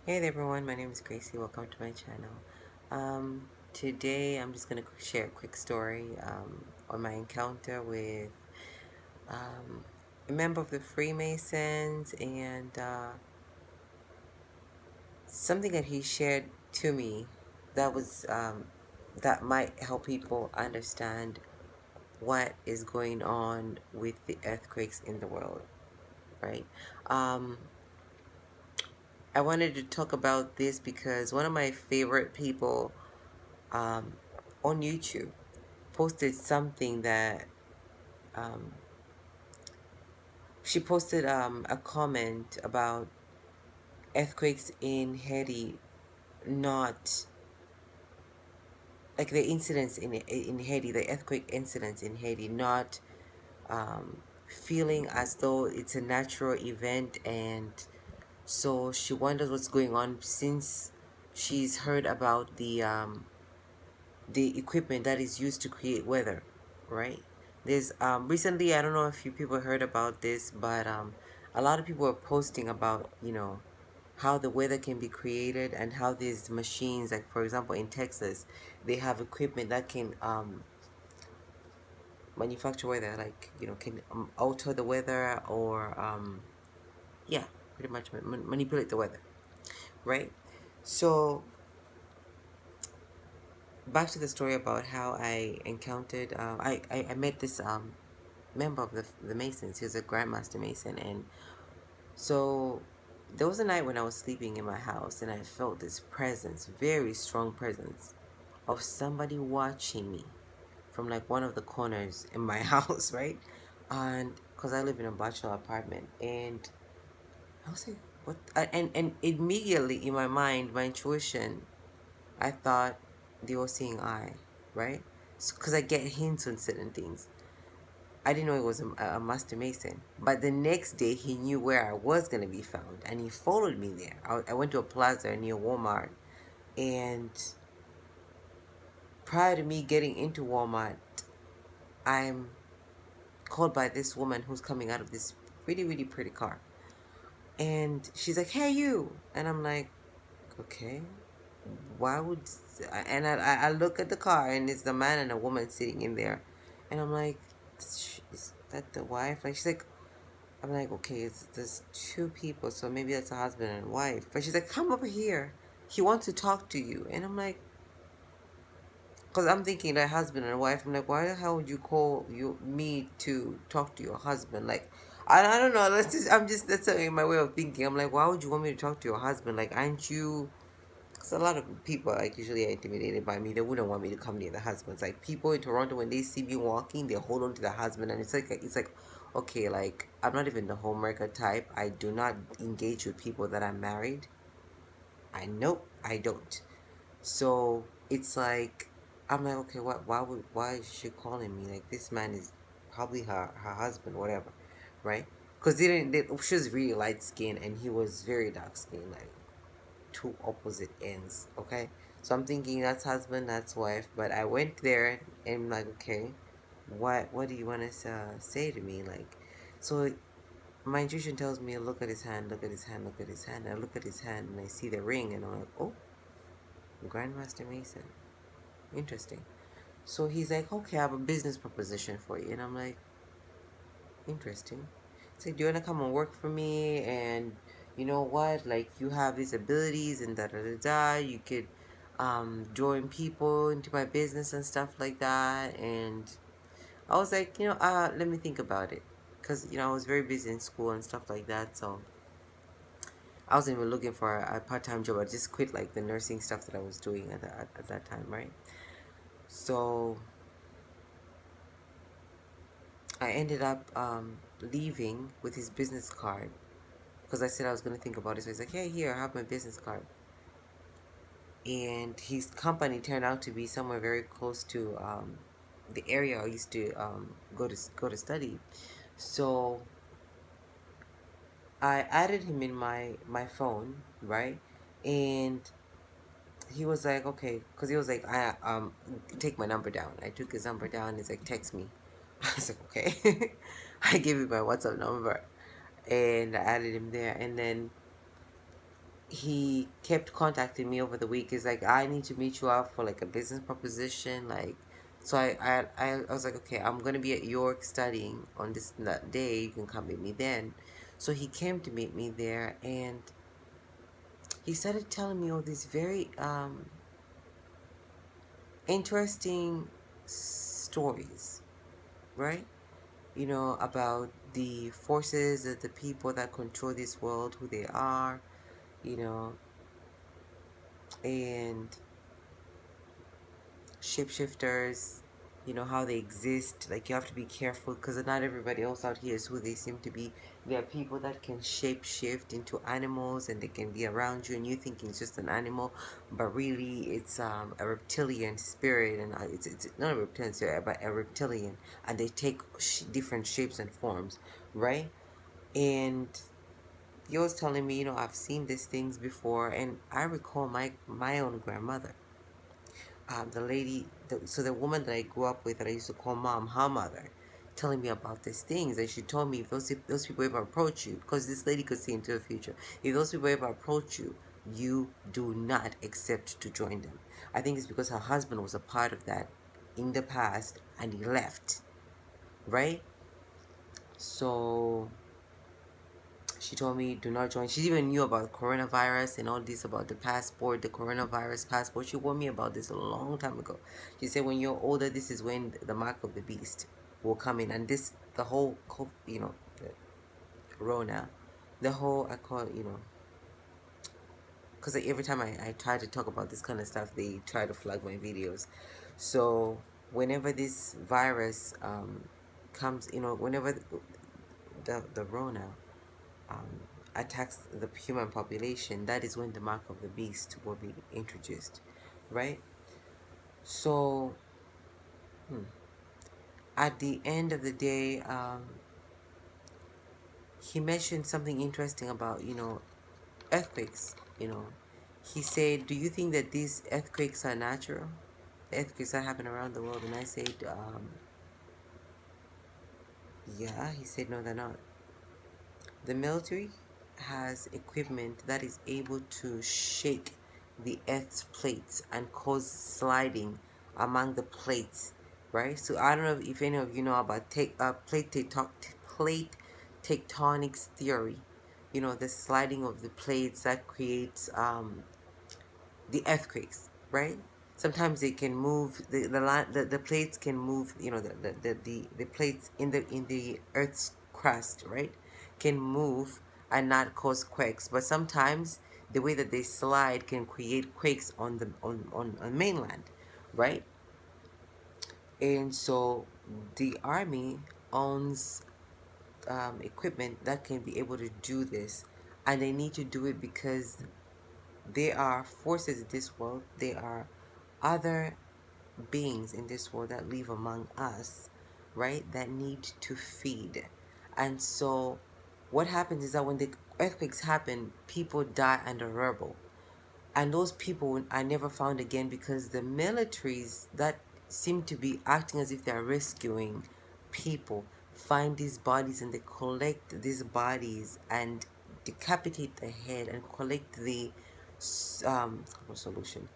Hey there everyone, my name is Gracie. Welcome to my channel. Today I'm just going to share a quick story on my encounter with um, a member of the Freemasons and something that he shared to me that was that might help people understand what is going on with the earthquakes in the world, right? Um, I wanted to talk about this because one of my favorite people um, on YouTube posted something that um, she posted a comment about earthquakes in Haiti, not like the incidents in Haiti, the earthquake incidents in Haiti, not feeling as though it's a natural event, and so she wonders what's going on since she's heard about the equipment that is used to create weather, right? There's recently, I don't know if you people heard about this, but a lot of people are posting about, how the weather can be created and how these machines, like for example in Texas, they have equipment that can manufacture weather, like can alter the weather or yeah, pretty much manipulate the weather, right? So back to the story about how I encountered, I met this member of the Masons. He was a Grandmaster Mason, and so there was a night when I was sleeping in my house, and I felt this presence, very strong presence, of somebody watching me from like one of the corners in my house, right? And because I live in a bachelor apartment, and I was like, what? And immediately in my mind, my intuition, I thought they were seeing eye, right? Because I get hints on certain things. I didn't know he was a master mason. But the next day, he knew where I was going to be found, and he followed me there. I went to a plaza near Walmart, and prior to me getting into Walmart, I'm called by this woman who's coming out of this really, really pretty car. And she's like, hey, you. And I'm like, okay, why would. And I look at the car, and it's the man and a woman sitting in there. And I'm like, is that the wife? Like, she's like, I'm like, okay, there's two people, so maybe that's a husband and wife. But she's like, come over here. He wants to talk to you. And I'm like, because I'm thinking like husband and wife. I'm like, why the hell would you call me to talk to your husband? Like, I don't know. That's my way of thinking. I'm like, why would you want me to talk to your husband? Like, aren't you? Because a lot of people like usually are intimidated by me. They wouldn't want me to come near the husbands. Like people in Toronto, when they see me walking, they hold on to the husband, and it's like, okay, like I'm not even the homewrecker type. I do not engage with people that are married. Nope, I don't. So it's like I'm like, okay, what? Why is she calling me? Like this man is probably her husband, whatever, right? Because she was really light skinned and he was very dark skinned, like two opposite ends. Okay, so I'm thinking that's husband, that's wife. But I went there and I'm like, okay, what do you want to say to me? Like, so my intuition tells me look at his hand, look at his hand, look at his hand. I look at his hand and I see the ring and I'm like, oh, Grandmaster Mason, interesting. So he's like, okay, I have a business proposition for you, and I'm like, interesting. He's like, do you wanna come and work for me? And you know what? Like, you have these abilities and da da da da. You could join people into my business and stuff like that. And I was like, let me think about it, because I was very busy in school and stuff like that. So I wasn't even looking for a part-time job. I just quit like the nursing stuff that I was doing at that time, right? So I ended up leaving with his business card because I said I was going to think about it. So he's like, hey, here, I have my business card. And his company turned out to be somewhere very close to the area I used to go to study. So I added him in my phone, right? And he was like, okay, because he was like, I take my number down. I took his number down. He's like, text me. I was like, okay. I gave him my WhatsApp number, and I added him there. And then he kept contacting me over the week. He's like, I need to meet you out for like a business proposition. Like, so I was like, okay, I'm gonna be at York studying on this that day. You can come meet me then. So he came to meet me there, and he started telling me all these very interesting stories, right? You know, about the forces of the people that control this world, who they are, you know, and shapeshifters, you know, how they exist. Like, you have to be careful because not everybody else out here is who they seem to be. There are people that can shapeshift into animals and they can be around you and you thinking it's just an animal, but really it's a reptilian spirit, and it's not a reptilian spirit, but a reptilian, and they take different shapes and forms, right? And he was telling me, you know, I've seen these things before, and I recall my own grandmother, the lady, so the woman that I grew up with, that I used to call mom, her mother, telling me about these things. And she told me, if those people ever approach you, because this lady could see into the future, if those people ever approach you, you do not accept to join them. I think it's because her husband was a part of that in the past and he left, right? So she told me do not join. She even knew about coronavirus and all this, about the passport, the coronavirus passport. She warned me about this a long time ago. She said when you're older, this is when the mark of the beast will come in, and this the whole you know, the corona, the whole, I call it, you know, because like, every time I try to talk about this kind of stuff, they try to flag my videos. So whenever this virus comes, you know, whenever the Rona um, attacks the human population, that is when the mark of the beast will be introduced, right? So, at the end of the day, he mentioned something interesting about, you know, earthquakes. You know, he said, "Do you think that these earthquakes are natural? The earthquakes that happen around the world?" And I said, "Yeah." He said, "No, they're not. The military has equipment that is able to shake the Earth's plates and cause sliding among the plates, right? So I don't know if any of you know about plate tectonics theory. You know, the sliding of the plates that creates the earthquakes, right? Sometimes they can move the plates can move, you know, the plates in the earth's crust, right, can move and not cause quakes, but sometimes the way that they slide can create quakes on the on mainland, right? And so the army owns equipment that can be able to do this, and they need to do it because there are forces in this world, there are other beings in this world that live among us, right, that need to feed. And so what happens is that when the earthquakes happen, people die under rubble, and those people are never found again because the militaries that seem to be acting as if they are rescuing people find these bodies, and they collect these bodies and decapitate the head and collect the solution,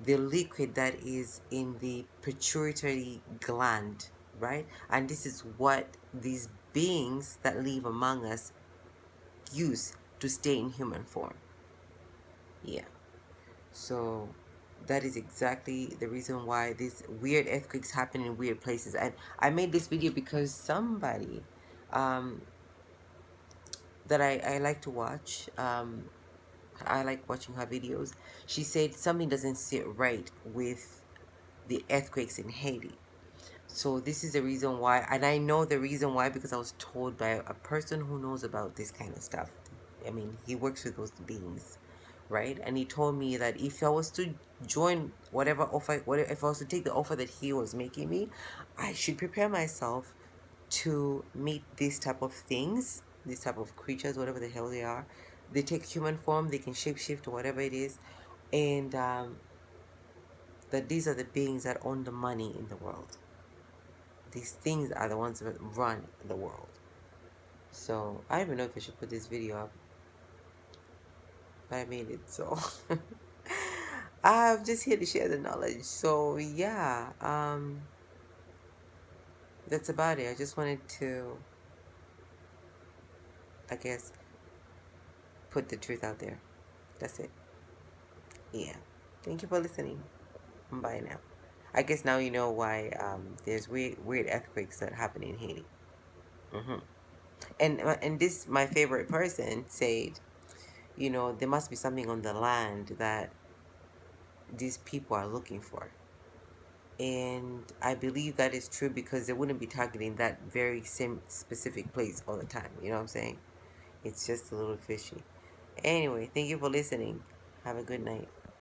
the liquid that is in the pituitary gland, right? And this is what these beings that live among us use to stay in human form. Yeah. So that is exactly the reason why these weird earthquakes happen in weird places. And I made this video because somebody um, that I like to watch, I like watching her videos. She said something doesn't sit right with the earthquakes in Haiti. So this is the reason why, and I know the reason why because I was told by a person who knows about this kind of stuff. I mean, he works with those beings, right? And he told me that if I was to join whatever offer, if I was to take the offer that he was making me, I should prepare myself to meet these type of things, these type of creatures, whatever the hell they are. They take human form, they can shapeshift or whatever it is, and that these are the beings that own the money in the world. These things are the ones that run the world. So I don't even know if I should put this video up. but I made it. So I'm just here to share the knowledge. So yeah, that's about it. I just wanted to, I guess, put the truth out there. That's it. Yeah. Thank you for listening. Bye now. I guess now you know why there's weird earthquakes that happen in Haiti. hmm And this my favorite person said, there must be something on the land that these people are looking for. And I believe that is true because they wouldn't be targeting that very same specific place all the time. You know what I'm saying? It's just a little fishy. Anyway, thank you for listening. Have a good night.